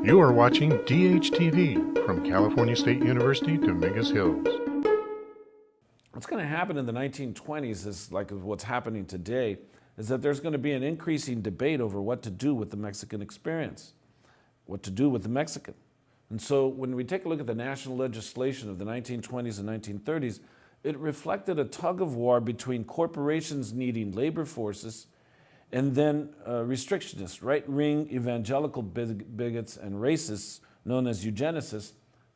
You are watching DHTV from California State University, Dominguez Hills. What's going to happen in the 1920s is like what's happening today, is that there's going to be an increasing debate over what to do with the Mexican experience, what to do with the Mexican. And so when we take a look at the national legislation of the 1920s and 1930s, it reflected a tug of war between corporations needing labor forces and then restrictionists, right-wing evangelical bigots and racists known as eugenicists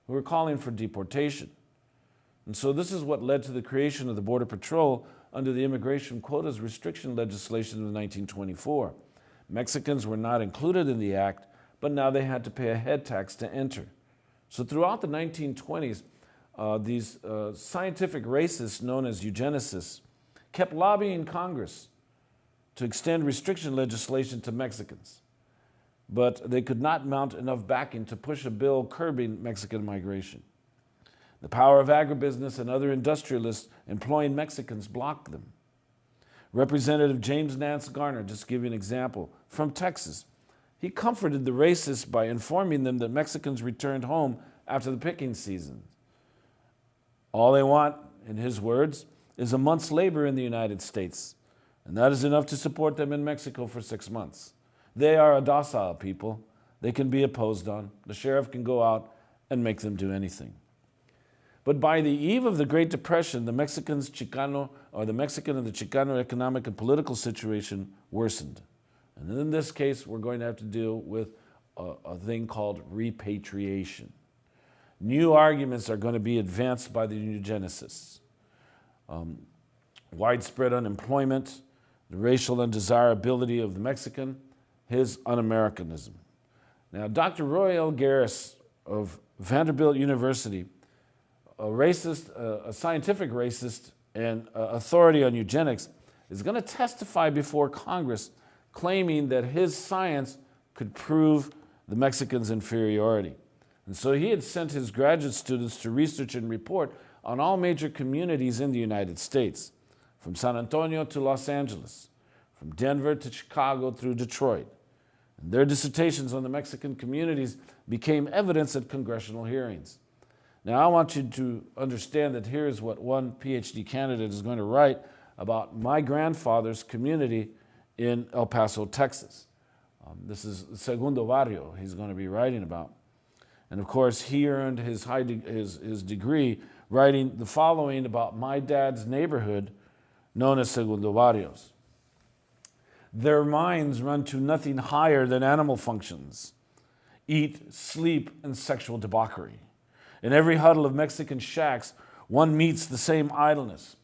who were calling for deportation. And so this is what led to the creation of the Border Patrol under the immigration quotas restriction legislation of 1924. Mexicans were not included in the act, but now they had to pay a head tax to enter. So throughout the 1920s, these scientific racists known as eugenicists kept lobbying Congress to extend restriction legislation to Mexicans. But they could not mount enough backing to push a bill curbing Mexican migration. The power of agribusiness and other industrialists employing Mexicans blocked them. Representative James Nance Garner, just to give you an example, from Texas, he comforted the racists by informing them that Mexicans returned home after the picking season. All they want, in his words, is a month's labor in the United States, and that is enough to support them in Mexico for 6 months. They are a docile people. They can be opposed on. The sheriff can go out and make them do anything. But by the eve of the Great Depression, the Mexican and the Chicano economic and political situation worsened. And in this case, we're going to have to deal with a thing called repatriation. New arguments are going to be advanced by the eugenicists. Widespread unemployment, the racial undesirability of the Mexican, his un-Americanism. Now, Dr. Roy L. Garris of Vanderbilt University, a scientific racist and authority on eugenics, is going to testify before Congress claiming that his science could prove the Mexicans' inferiority. And so he had sent his graduate students to research and report on all major communities in the United States, from San Antonio to Los Angeles, from Denver to Chicago through Detroit. And their dissertations on the Mexican communities became evidence at congressional hearings. Now, I want you to understand that here's what one PhD candidate is going to write about my grandfather's community in El Paso, Texas. This is Segundo Barrio he's going to be writing about. And of course, he earned his degree writing the following about my dad's neighborhood known as Segundo Barrios. Their minds run to nothing higher than animal functions: eat, sleep, and sexual debauchery. In every huddle of Mexican shacks, one meets the same idleness.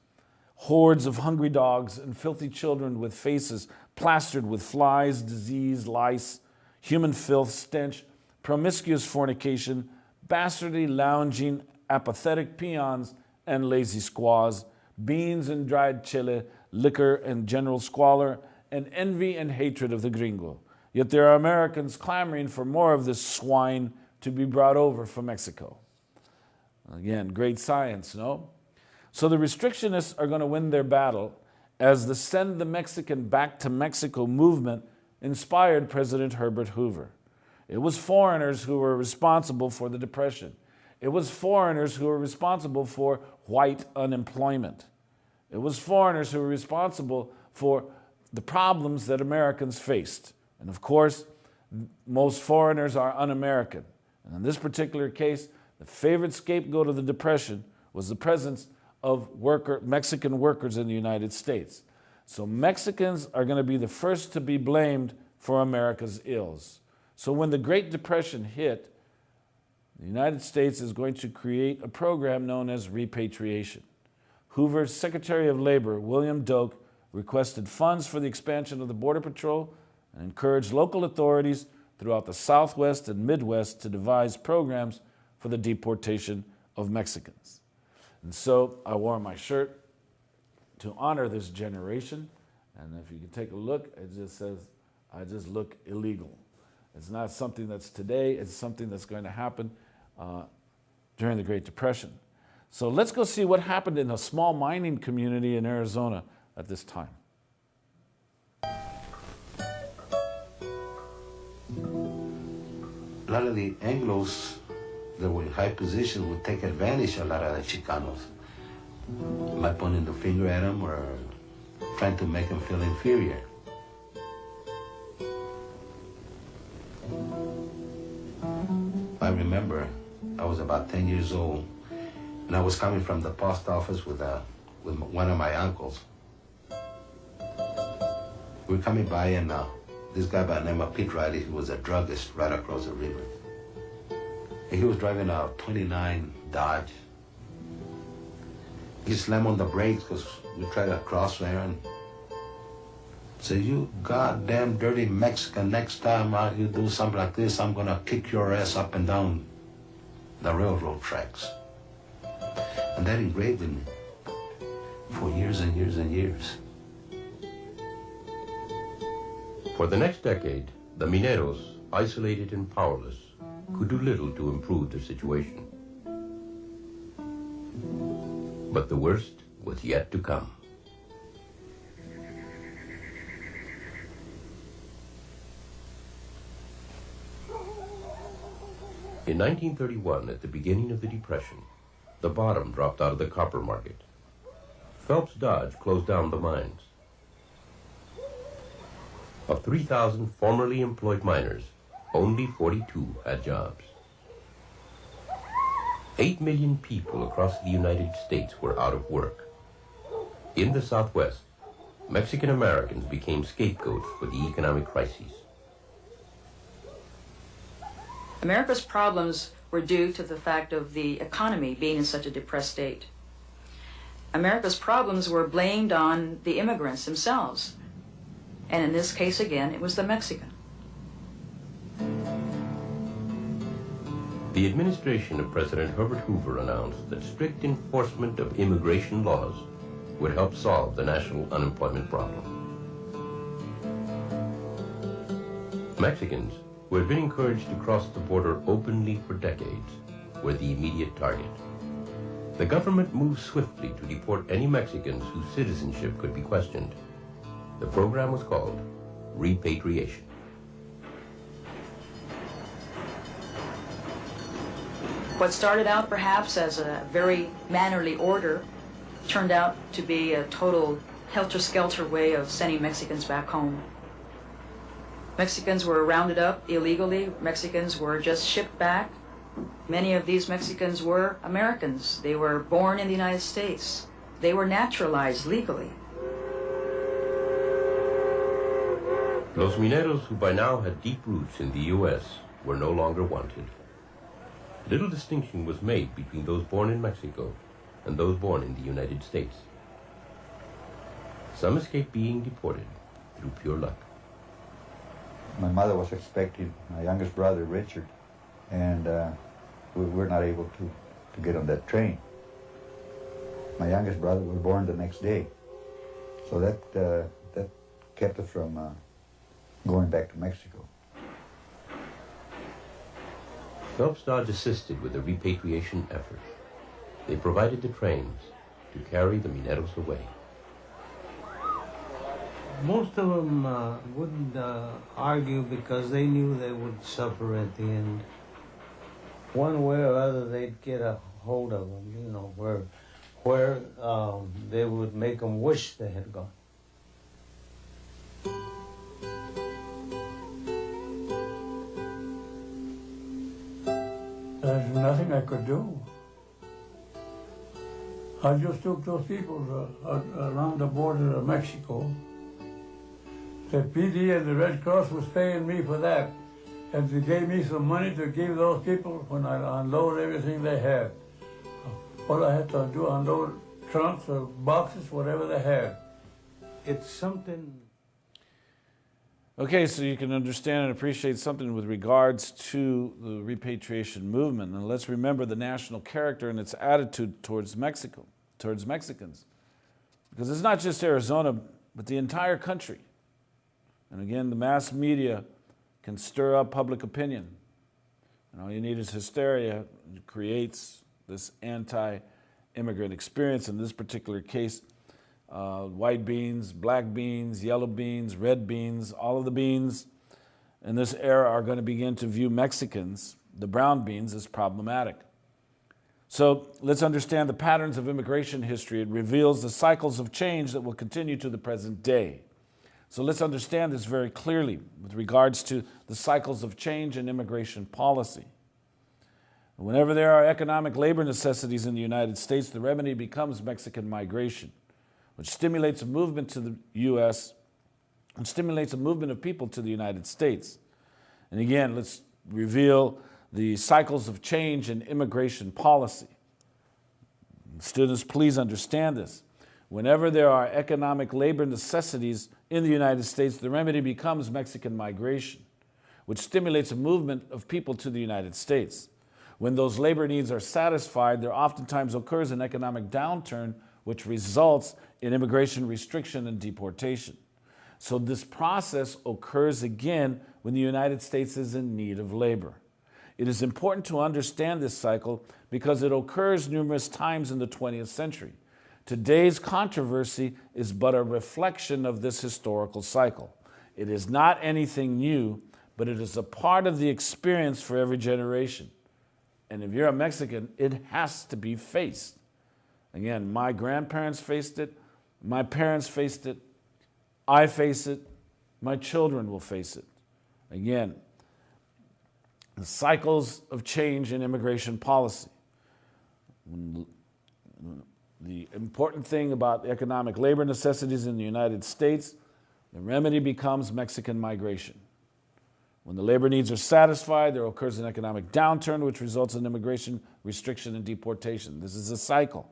Hordes of hungry dogs and filthy children with faces plastered with flies, disease, lice, human filth, stench, promiscuous fornication, bastardly lounging, apathetic peons and lazy squaws, beans and dried chile, liquor and general squalor, and envy and hatred of the gringo. Yet there are Americans clamoring for more of this swine to be brought over from Mexico. Again, great science, no? So the restrictionists are going to win their battle as the Send the Mexican Back to Mexico movement inspired President Herbert Hoover. It was foreigners who were responsible for the Depression. It was foreigners who were responsible for white unemployment. It was foreigners who were responsible for the problems that Americans faced. And of course, most foreigners are un-American. And in this particular case, the favorite scapegoat of the Depression was the presence of Mexican workers in the United States. So Mexicans are going to be the first to be blamed for America's ills. So when the Great Depression hit, the United States is going to create a program known as repatriation. Hoover's Secretary of Labor, William Doak, requested funds for the expansion of the Border Patrol and encouraged local authorities throughout the Southwest and Midwest to devise programs for the deportation of Mexicans. And so I wore my shirt to honor this generation. And if you can take a look, it just says, I just look illegal. It's not something that's today, it's something that's going to happen during the Great Depression. So let's go see what happened in a small mining community in Arizona at this time. lot of the Anglos that were in high positions would take advantage of a lot of the Chicanos by pointing the finger at them or trying to make them feel inferior. I remember I was about 10 years old, and I was coming from the post office with one of my uncles. We were coming by, and this guy by the name of Pete Riley, who was a druggist right across the river. And he was driving a 29 Dodge. He slammed on the brakes because we tried to cross there and said, "You goddamn dirty Mexican, next time you do something like this, I'm gonna kick your ass up and down the railroad tracks." And that engraved in me for years and years and years. For the next decade, the Mineros, isolated and powerless, could do little to improve their situation. But the worst was yet to come. In 1931, at the beginning of the Depression, the bottom dropped out of the copper market. Phelps Dodge closed down the mines. Of 3,000 formerly employed miners, only 42 had jobs. 8 million people across the United States were out of work. In the Southwest, Mexican Americans became scapegoats for the economic crises. America's problems were due to the fact of the economy being in such a depressed state. America's problems were blamed on the immigrants themselves. And in this case, again, it was the Mexican. The administration of President Herbert Hoover announced that strict enforcement of immigration laws would help solve the national unemployment problem. Mexicans, who had been encouraged to cross the border openly for decades, were the immediate target. The government moved swiftly to deport any Mexicans whose citizenship could be questioned. The program was called repatriation. What started out perhaps as a very mannerly order turned out to be a total helter-skelter way of sending Mexicans back home. Mexicans were rounded up illegally. Mexicans were just shipped back. Many of these Mexicans were Americans. They were born in the United States. They were naturalized legally. Los Mineros, who by now had deep roots in the U.S., were no longer wanted. Little distinction was made between those born in Mexico and those born in the United States. Some escaped being deported through pure luck. My mother was expecting my youngest brother, Richard, and we were not able to get on that train. My youngest brother was born the next day, so that kept us from going back to Mexico. Phelps Dodge assisted with the repatriation effort. They provided the trains to carry the Mineros away. Most of them wouldn't argue because they knew they would suffer at the end. One way or other, they'd get a hold of them, you know, where they would make them wish they had gone. There's nothing I could do. I just took those people around the border of Mexico. The PD and the Red Cross was paying me for that. And they gave me some money to give those people when I unload everything they had. All I had to do, unload trunks or boxes, whatever they had. It's something... Okay, so you can understand and appreciate something with regards to the repatriation movement. And let's remember the national character and its attitude towards Mexico, towards Mexicans. Because it's not just Arizona, but the entire country. And again, the mass media can stir up public opinion. And all you need is hysteria. It creates this anti-immigrant experience. In this particular case, white beans, black beans, yellow beans, red beans, all of the beans. in this era are going to begin to view Mexicans, the brown beans, as problematic. So let's understand the patterns of immigration history. It reveals the cycles of change that will continue to the present day. So let's understand this very clearly with regards to the cycles of change in immigration policy. Whenever there are economic labor necessities in the United States, the remedy becomes Mexican migration, which stimulates a movement to the U.S. and stimulates a movement of people to the United States. And again, let's reveal the cycles of change in immigration policy. Students, please understand this. Whenever there are economic labor necessities in the United States, the remedy becomes Mexican migration, which stimulates a movement of people to the United States. When those labor needs are satisfied, there oftentimes occurs an economic downturn, which results in immigration restriction and deportation. So this process occurs again when the United States is in need of labor. It is important to understand this cycle because it occurs numerous times in the 20th century. Today's controversy is but a reflection of this historical cycle. It is not anything new, but it is a part of the experience for every generation. And if you're a Mexican, it has to be faced. Again, my grandparents faced it, my parents faced it, I face it, my children will face it. Again, the cycles of change in immigration policy. The important thing about economic labor necessities in the United States, the remedy becomes Mexican migration. When the labor needs are satisfied, there occurs an economic downturn, which results in immigration restriction and deportation. This is a cycle.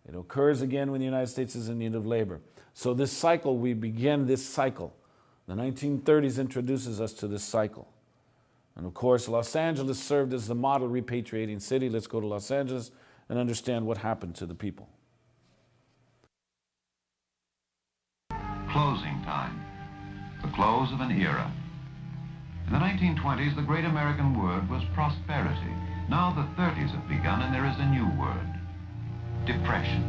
It occurs again when the United States is in need of labor. So this cycle, we begin this cycle. The 1930s introduces us to this cycle. And of course, Los Angeles served as the model repatriating city. Let's go to Los Angeles and understand what happened to the people. Closing time, the close of an era. In the 1920s, the great American word was prosperity. Now the 30s have begun and there is a new word, depression.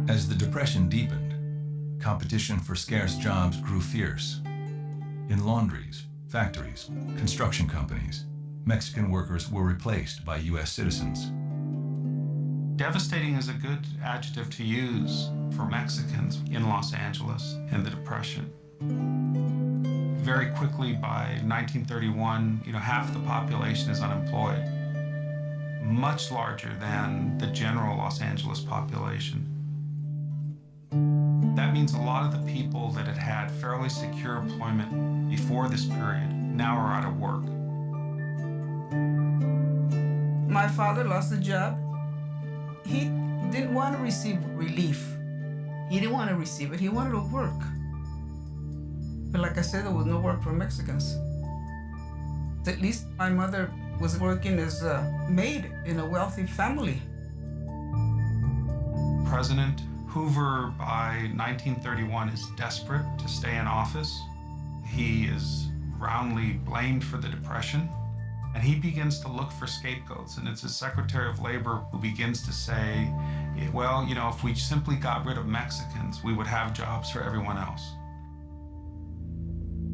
As the Depression deepened, competition for scarce jobs grew fierce. In laundries, factories, construction companies, Mexican workers were replaced by U.S. citizens. Devastating is a good adjective to use for Mexicans in Los Angeles in the Depression. Very quickly, by 1931, half the population is unemployed, much larger than the general Los Angeles population. That means a lot of the people that had had fairly secure employment before this period now are out of work. My father lost a job. He didn't want to receive relief. He didn't want to receive it. He wanted to work. But like I said, there was no work for Mexicans. At least my mother was working as a maid in a wealthy family. President Hoover, by 1931, is desperate to stay in office. He is roundly blamed for the Depression. And he begins to look for scapegoats, and it's his Secretary of Labor who begins to say, well, if we simply got rid of Mexicans, we would have jobs for everyone else.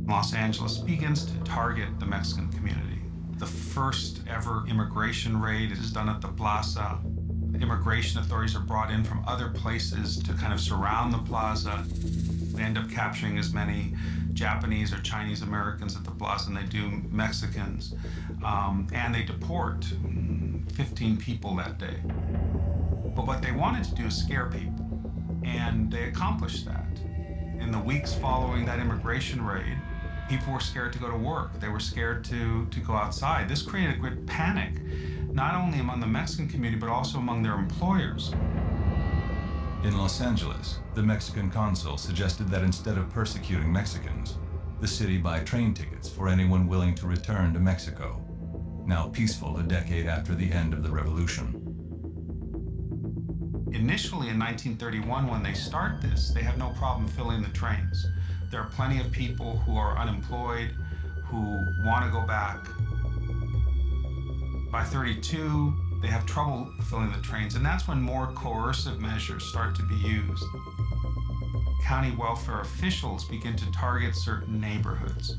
Los Angeles begins to target the Mexican community. The first ever immigration raid is done at the plaza. Immigration authorities are brought in from other places to kind of surround the plaza. They end up capturing as many Japanese or Chinese Americans at the plaza than they do Mexicans. And they deport 15 people that day. But what they wanted to do is scare people, and they accomplished that. In the weeks following that immigration raid, people were scared to go to work. They were scared to go outside. This created a great panic, not only among the Mexican community, but also among their employers. In Los Angeles, the Mexican consul suggested that instead of persecuting Mexicans, the city buy train tickets for anyone willing to return to Mexico, now peaceful a decade after the end of the revolution. Initially in 1931, when they start this, they have no problem filling the trains. There are plenty of people who are unemployed, who want to go back. By 32, they have trouble filling the trains, and that's when more coercive measures start to be used. county welfare officials begin to target certain neighborhoods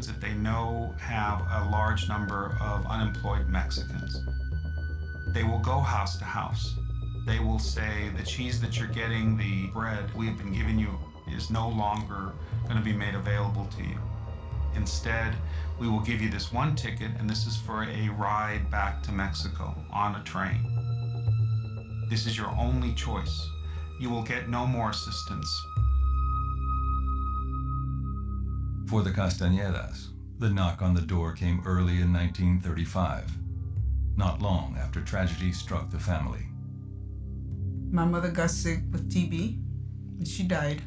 that they know have a large number of unemployed Mexicans. They will go house to house. They will say the cheese that you're getting, the bread we have been giving you is no longer going to be made available to you. Instead, we will give you this one ticket, and this is for a ride back to Mexico on a train. This is your only choice. You will get no more assistance. For the Castañedas, the knock on the door came early in 1935, not long after tragedy struck the family. My mother got sick with TB, and she died.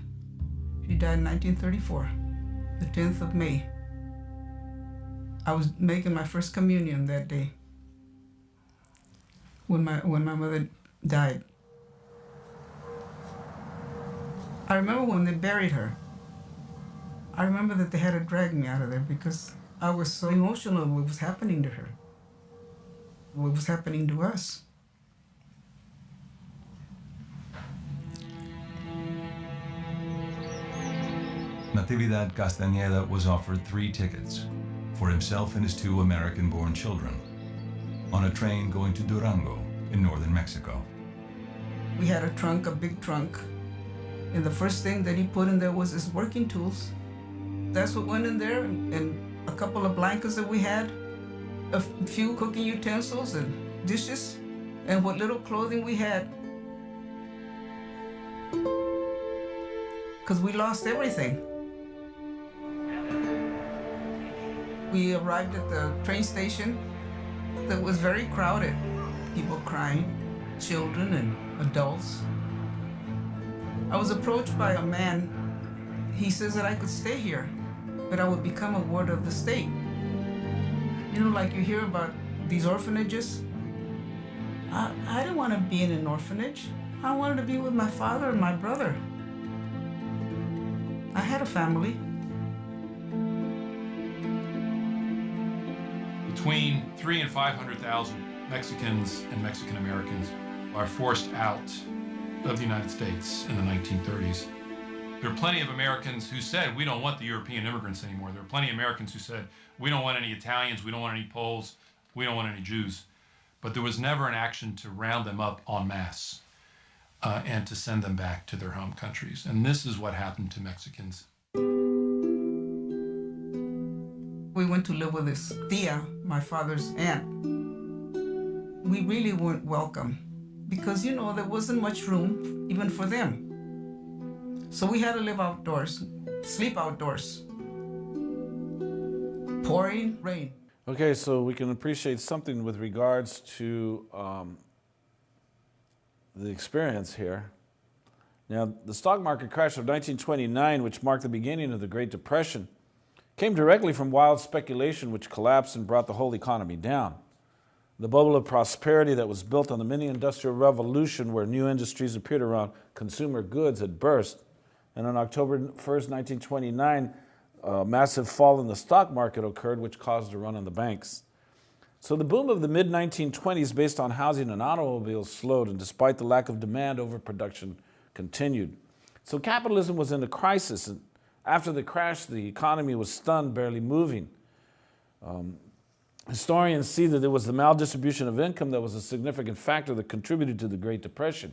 She died in 1934, the 10th of May. I was making my first communion that day when my mother died. I remember when they buried her. I remember that they had to drag me out of there because I was so emotional what was happening to her, what was happening to us. Natividad Castañeda was offered 3 tickets for himself and his 2 American-born children on a train going to Durango in northern Mexico. We had a trunk, a big trunk, and the first thing that he put in there was his working tools. That's what went in there, and a couple of blankets that we had, a few cooking utensils and dishes, and what little clothing we had. Because we lost everything. We arrived at the train station that was very crowded. People crying, children and adults. I was approached by a man. He says that I could stay here, but I would become a ward of the state. You know, like you hear about these orphanages. I didn't want to be in an orphanage. I wanted to be with my father and my brother. I had a family. Between 300,000 and 500,000 Mexicans and Mexican Americans are forced out of the United States in the 1930s. There are plenty of Americans who said, we don't want the European immigrants anymore. There are plenty of Americans who said, we don't want any Italians, we don't want any Poles, we don't want any Jews. But there was never an action to round them up en masse and to send them back to their home countries. And this is what happened to Mexicans. We went to live with this tia, my father's aunt. We really weren't welcome because, you know, there wasn't much room even for them. So we had to live outdoors, sleep outdoors. Pouring rain. Okay, so we can appreciate something with regards to the experience here. Now, the stock market crash of 1929, which marked the beginning of the Great Depression, came directly from wild speculation which collapsed and brought the whole economy down. The bubble of prosperity that was built on the mini-industrial revolution where new industries appeared around consumer goods had burst. And on October 1st, 1929, a massive fall in the stock market occurred, which caused a run on the banks. So the boom of the mid-1920s based on housing and automobiles slowed, and despite the lack of demand, overproduction continued. So capitalism was in a crisis, and after the crash, the economy was stunned, barely moving. Historians see that it was the maldistribution of income that was a significant factor that contributed to the Great Depression.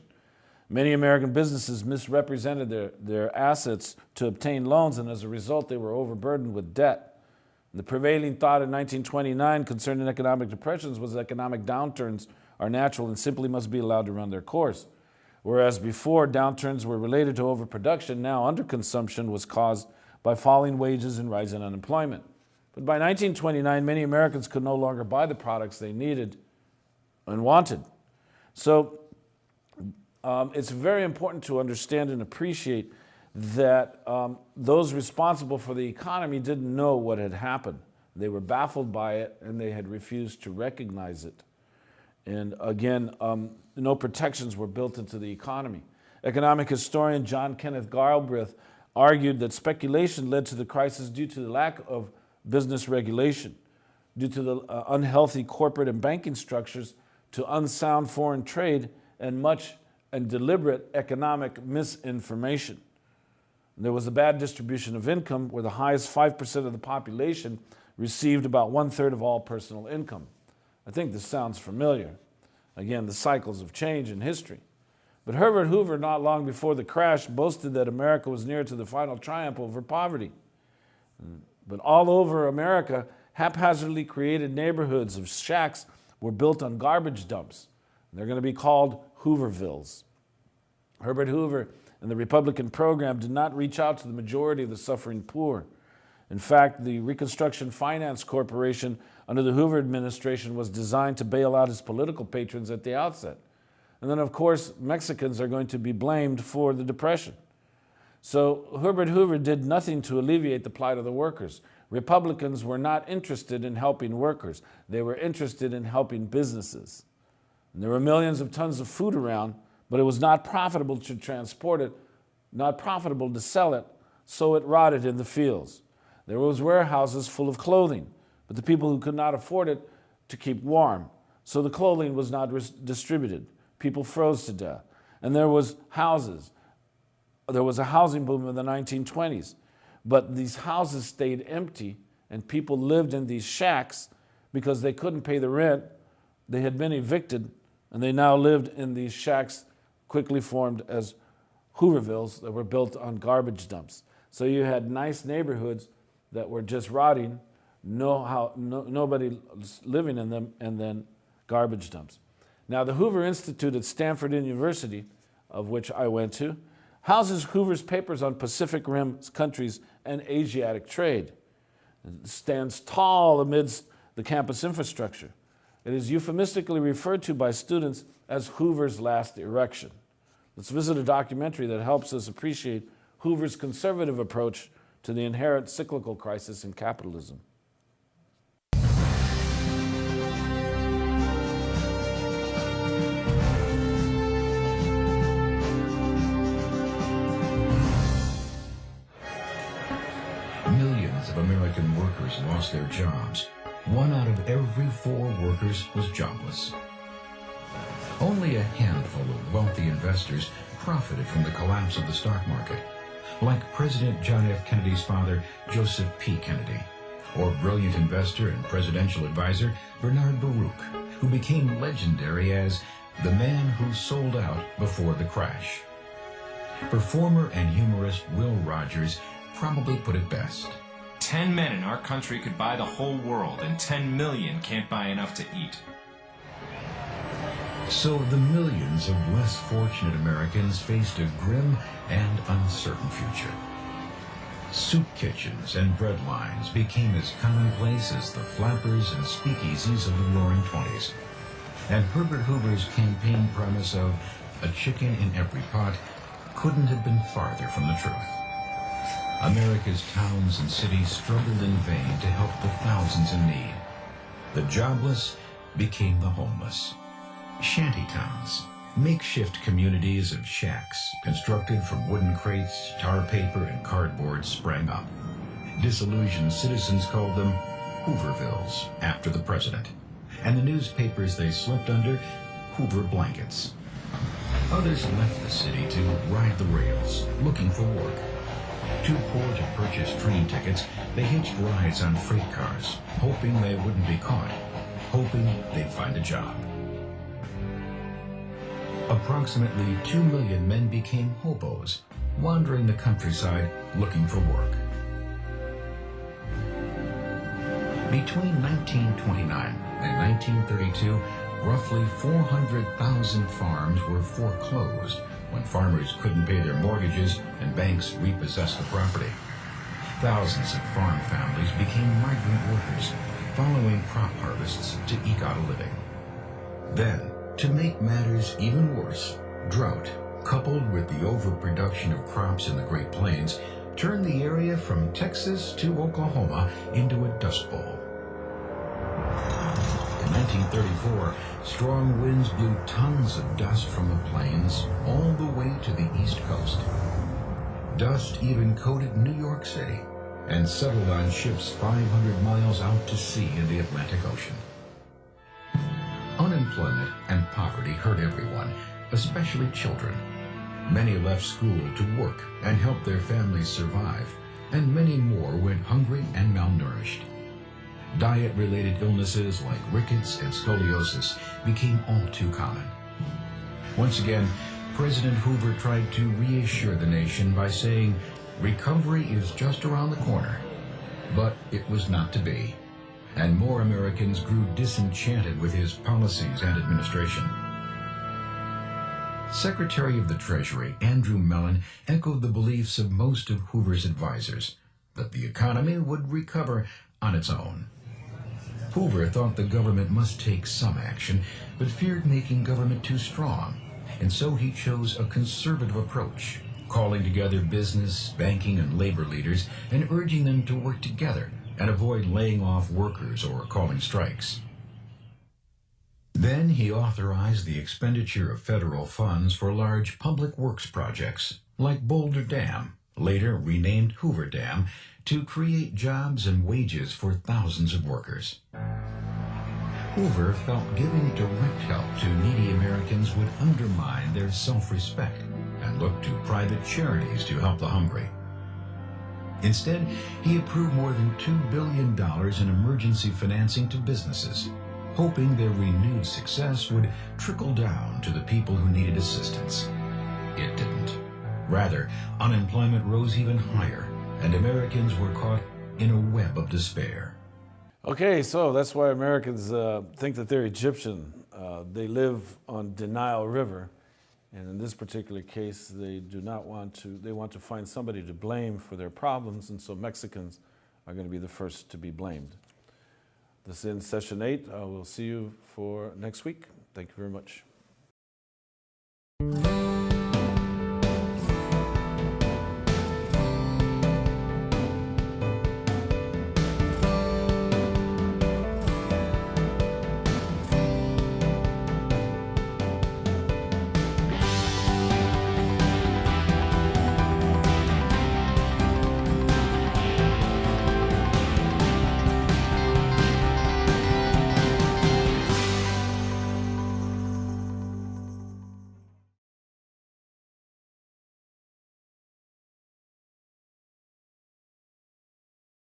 Many American businesses misrepresented their assets to obtain loans, and as a result, they were overburdened with debt. The prevailing thought in 1929 concerning economic depressions was that economic downturns are natural and simply must be allowed to run their course. Whereas before, downturns were related to overproduction, now underconsumption was caused by falling wages and rising unemployment. But by 1929, many Americans could no longer buy the products they needed and wanted. So it's very important to understand and appreciate that those responsible for the economy didn't know what had happened. They were baffled by it, and they had refused to recognize it. And again, no protections were built into the economy. Economic historian John Kenneth Galbraith argued that speculation led to the crisis due to the lack of business regulation, due to the unhealthy corporate and banking structures, to unsound foreign trade, and much and deliberate economic misinformation. There was a bad distribution of income where the highest 5% of the population received about 1/3 of all personal income. I think this sounds familiar. Again, the cycles of change in history. But Herbert Hoover, not long before the crash, boasted that America was near to the final triumph over poverty. But all over America, haphazardly created neighborhoods of shacks were built on garbage dumps. They're going to be called Hoovervilles. Herbert Hoover and the Republican program did not reach out to the majority of the suffering poor. In fact, the Reconstruction Finance Corporation under the Hoover administration was designed to bail out his political patrons at the outset. And then, of course, Mexicans are going to be blamed for the Depression. So Herbert Hoover did nothing to alleviate the plight of the workers. Republicans were not interested in helping workers. They were interested in helping businesses. And there were millions of tons of food around, but it was not profitable to transport it, not profitable to sell it, so it rotted in the fields. There was warehouses full of clothing, but the people who could not afford it to keep warm, so the clothing was not distributed. People froze to death. And there was houses. There was a housing boom in the 1920s, but these houses stayed empty and people lived in these shacks because they couldn't pay the rent. They had been evicted and they now lived in these shacks quickly formed as Hoovervilles that were built on garbage dumps. So you had nice neighborhoods that were just rotting, nobody living in them, and then garbage dumps. Now, the Hoover Institute at Stanford University, of which I went to, houses Hoover's papers on Pacific Rim countries and Asiatic trade. It stands tall amidst the campus infrastructure. It is euphemistically referred to by students as Hoover's last erection. Let's visit a documentary that helps us appreciate Hoover's conservative approach to the inherent cyclical crisis in capitalism. Millions of American workers lost their jobs. 1 out of every 4 workers was jobless. Only a handful of wealthy investors profited from the collapse of the stock market, like President John F. Kennedy's father, Joseph P. Kennedy, or brilliant investor and presidential advisor Bernard Baruch, who became legendary as the man who sold out before the crash. Performer and humorist Will Rogers probably put it best. 10 men in our country could buy the whole world, and 10 million can't buy enough to eat. So the millions of less fortunate Americans faced a grim and uncertain future. Soup kitchens and bread lines became as commonplace as the flappers and speakeasies of the Roaring '20s. And Herbert Hoover's campaign promise of a chicken in every pot couldn't have been farther from the truth. America's towns and cities struggled in vain to help the thousands in need. The jobless became the homeless. Shanty towns, makeshift communities of shacks constructed from wooden crates, tar paper, and cardboard sprang up. Disillusioned citizens called them Hoovervilles after the president, and the newspapers they slept under, Hoover blankets. Others left the city to ride the rails, looking for work. Too poor to purchase train tickets, they hitched rides on freight cars, hoping they wouldn't be caught, hoping they'd find a job. Approximately 2 million men became hobos, wandering the countryside looking for work. Between 1929 and 1932, roughly 400,000 farms were foreclosed when farmers couldn't pay their mortgages and banks repossessed the property. Thousands of farm families became migrant workers, following crop harvests to eke out a living. Then, to make matters even worse, drought, coupled with the overproduction of crops in the Great Plains, turned the area from Texas to Oklahoma into a dust bowl. In 1934, strong winds blew tons of dust from the plains all the way to the East Coast. Dust even coated New York City and settled on ships 500 miles out to sea in the Atlantic Ocean. Unemployment and poverty hurt everyone, especially children. Many left school to work and help their families survive, and many more went hungry and malnourished. Diet-related illnesses like rickets and scoliosis became all too common. Once again, President Hoover tried to reassure the nation by saying, recovery is just around the corner. But it was not to be, and more Americans grew disenchanted with his policies and administration. Secretary of the Treasury Andrew Mellon echoed the beliefs of most of Hoover's advisors, that the economy would recover on its own. Hoover thought the government must take some action, but feared making government too strong, and so he chose a conservative approach, calling together business, banking, and labor leaders and urging them to work together and avoid laying off workers or calling strikes. Then he authorized the expenditure of federal funds for large public works projects, like Boulder Dam, later renamed Hoover Dam, to create jobs and wages for thousands of workers. Hoover felt giving direct help to needy Americans would undermine their self-respect and looked to private charities to help the hungry. Instead, he approved more than $2 billion in emergency financing to businesses, hoping their renewed success would trickle down to the people who needed assistance. It didn't. Rather, unemployment rose even higher, and Americans were caught in a web of despair. Okay, so that's why Americans think that they're Egyptian. They live on Denial River, and in this particular case, they do not want to, they want to find somebody to blame for their problems, and so Mexicans are going to be the first to be blamed. This ends session 8. I will see you for next week. Thank you very much.